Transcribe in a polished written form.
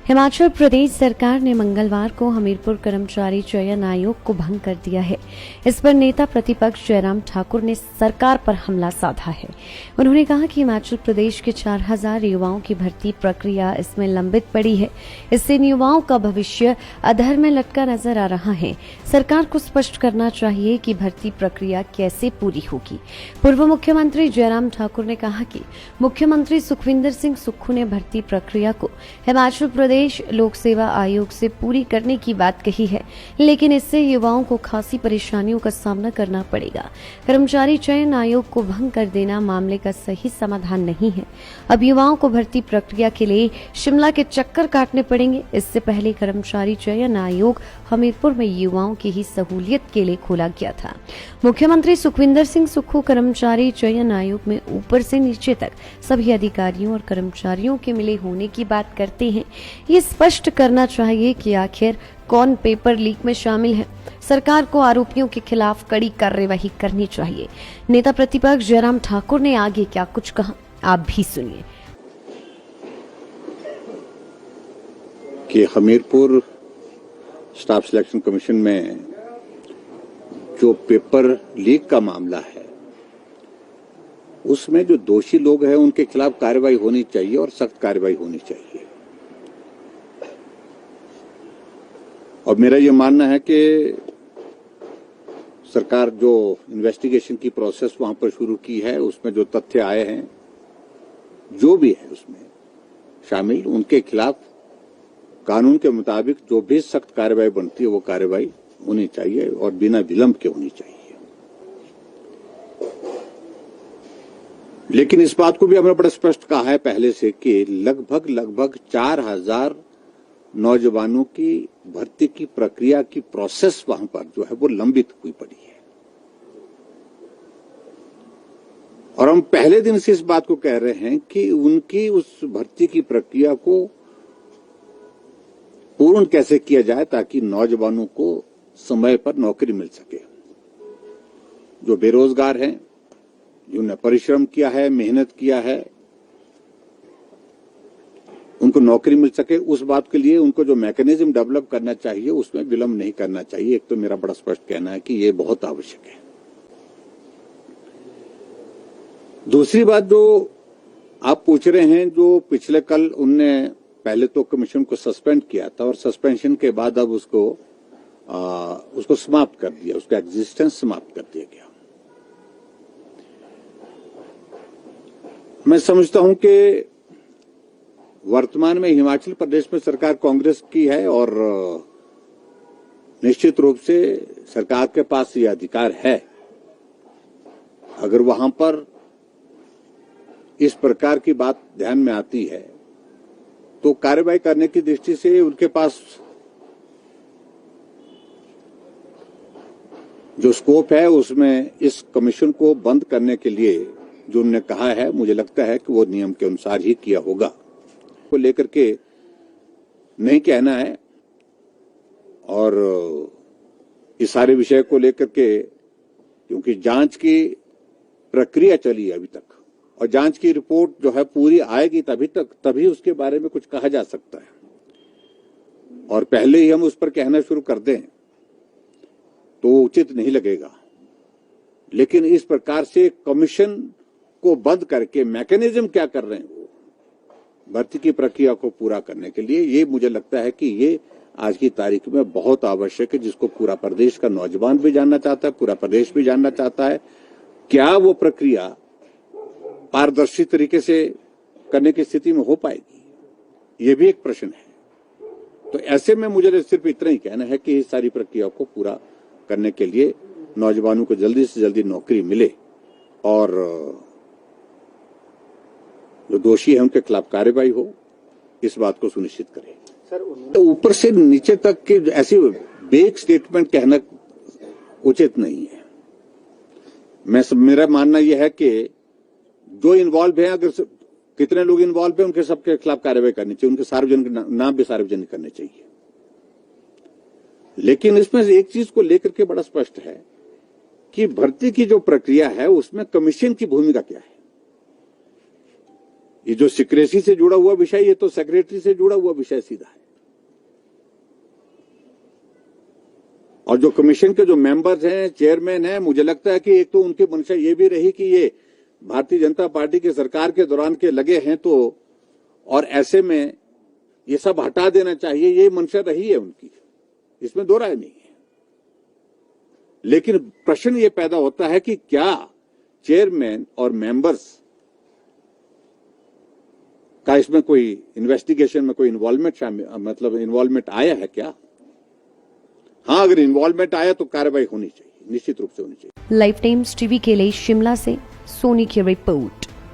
हिमाचल प्रदेश सरकार ने मंगलवार को हमीरपुर कर्मचारी चयन आयोग को भंग कर दिया है। इस पर नेता प्रतिपक्ष जयराम ठाकुर ने सरकार पर हमला साधा है। उन्होंने कहा कि हिमाचल प्रदेश के 4000 युवाओं की भर्ती प्रक्रिया इसमें लंबित पड़ी है। इससे इन युवाओं का भविष्य अधर में लटका नजर आ रहा है। सरकार को स्पष्ट करना चाहिए कि भर्ती प्रक्रिया कैसे पूरी होगी। पूर्व मुख्यमंत्री जयराम ठाकुर ने कहा कि मुख्यमंत्री सुखविंदर सिंह सुक्खू ने भर्ती प्रक्रिया को हिमाचल प्रदेश लोक सेवा आयोग से पूरी करने की बात कही है, लेकिन इससे युवाओं को खासी परेशानियों का सामना करना पड़ेगा। कर्मचारी चयन आयोग को भंग कर देना मामले का सही समाधान नहीं है। अब युवाओं को भर्ती प्रक्रिया के लिए शिमला के चक्कर काटने पड़ेंगे। इससे पहले कर्मचारी चयन आयोग हमीरपुर में युवाओं की ही सहूलियत के लिए खोला गया था। मुख्यमंत्री सुखविंदर सिंह सुक्खू कर्मचारी चयन आयोग में ऊपर से नीचे तक सभी अधिकारियों और कर्मचारियों के मिले होने की बात करते हैं। ये स्पष्ट करना चाहिए कि आखिर कौन पेपर लीक में शामिल है। सरकार को आरोपियों के खिलाफ कड़ी कार्रवाई करनी चाहिए। नेता प्रतिपक्ष जयराम ठाकुर ने आगे क्या कुछ कहा, आप भी सुनिए। कि हमीरपुर स्टाफ सिलेक्शन कमीशन में जो पेपर लीक का मामला है, उसमें जो दोषी लोग हैं उनके खिलाफ कार्रवाई होनी चाहिए और सख्त कार्रवाई होनी चाहिए। और मेरा ये मानना है कि सरकार जो इन्वेस्टिगेशन की प्रोसेस वहां पर शुरू की है, उसमें जो तथ्य आए हैं, जो भी है उसमें शामिल, उनके खिलाफ कानून के मुताबिक जो भी सख्त कार्रवाई बनती है वो कार्रवाई होनी चाहिए और बिना विलंब के होनी चाहिए। लेकिन इस बात को भी हमने बड़ा स्पष्ट कहा है पहले से कि लगभग 4000 नौजवानों की भर्ती की प्रक्रिया की प्रोसेस वहां पर जो है वो लंबित हुई पड़ी है। और हम पहले दिन से इस बात को कह रहे हैं कि उनकी उस भर्ती की प्रक्रिया को पूर्ण कैसे किया जाए ताकि नौजवानों को समय पर नौकरी मिल सके। जो बेरोजगार हैं, जिन्होंने परिश्रम किया है, मेहनत किया है, उनको नौकरी मिल सके, उस बात के लिए उनको जो मैकेनिज्म डेवलप करना चाहिए उसमें विलंब नहीं करना चाहिए। एक तो मेरा बड़ा स्पष्ट कहना है कि ये बहुत आवश्यक है। दूसरी बात जो आप पूछ रहे हैं, जो पिछले कल उनने पहले तो कमीशन को सस्पेंड किया था और सस्पेंशन के बाद अब उसको समाप्त कर दिया, उसका एग्जिस्टेंस समाप्त कर दिया गया। मैं समझता हूं कि वर्तमान में हिमाचल प्रदेश में सरकार कांग्रेस की है और निश्चित रूप से सरकार के पास ये अधिकार है। अगर वहां पर इस प्रकार की बात ध्यान में आती है तो कार्रवाई करने की दृष्टि से उनके पास जो स्कोप है उसमें इस कमीशन को बंद करने के लिए जो उन्होंने कहा है, मुझे लगता है कि वो नियम के अनुसार ही किया होगा। को लेकर के नहीं कहना है और इस सारे विषय को लेकर के, क्योंकि जांच की प्रक्रिया चली है अभी तक और जांच की रिपोर्ट जो है पूरी आएगी तभी उसके बारे में कुछ कहा जा सकता है। और पहले ही हम उस पर कहना शुरू कर दें तो उचित नहीं लगेगा। लेकिन इस प्रकार से कमीशन को बंद करके मैकेनिज्म क्या कर रहे हैं वो भर्ती की प्रक्रिया को पूरा करने के लिए, ये मुझे लगता है कि ये आज की तारीख में बहुत आवश्यक है, जिसको पूरा प्रदेश का नौजवान भी जानना चाहता है, पूरा प्रदेश भी जानना चाहता है। क्या वो प्रक्रिया पारदर्शी तरीके से करने की स्थिति में हो पाएगी, ये भी एक प्रश्न है। तो ऐसे में मुझे सिर्फ इतना ही कहना है कि इस सारी प्रक्रिया को पूरा करने के लिए नौजवानों को जल्दी से जल्दी नौकरी मिले और जो दोषी है उनके खिलाफ कार्रवाई हो, इस बात को सुनिश्चित करें। सर, ऊपर से नीचे तक के ऐसी बेक स्टेटमेंट कहना उचित नहीं है। मेरा मानना यह है कि जो इन्वॉल्व है, अगर कितने लोग इन्वॉल्व है, उनके सबके खिलाफ कार्रवाई करनी चाहिए, उनके सार्वजनिक नाम भी सार्वजनिक करने चाहिए। लेकिन इसमें एक चीज को लेकर के बड़ा स्पष्ट है कि भर्ती की जो प्रक्रिया है उसमें कमीशन की भूमिका क्या है। ये जो सिक्रेसी से जुड़ा हुआ विषय, ये तो सेक्रेटरी से जुड़ा हुआ विषय सीधा है। और जो कमीशन के जो मेंबर्स हैं, चेयरमैन हैं, मुझे लगता है कि एक तो उनकी मंशा ये भी रही कि ये भारतीय जनता पार्टी की सरकार के दौरान के लगे हैं, तो और ऐसे में ये सब हटा देना चाहिए, ये मंशा रही है उनकी, इसमें दो राय नहीं है। लेकिन प्रश्न ये पैदा होता है कि क्या चेयरमैन और मेंबर्स का इसमें कोई इन्वेस्टिगेशन में कोई इन्वॉल्वमेंट मतलब इन्वॉल्वमेंट आया है क्या? हाँ, अगर इन्वॉल्वमेंट आया तो कार्रवाई होनी चाहिए, निश्चित रूप से होनी चाहिए। लाइव टाइम्स टीवी के लिए शिमला से सोनी की रिपोर्ट।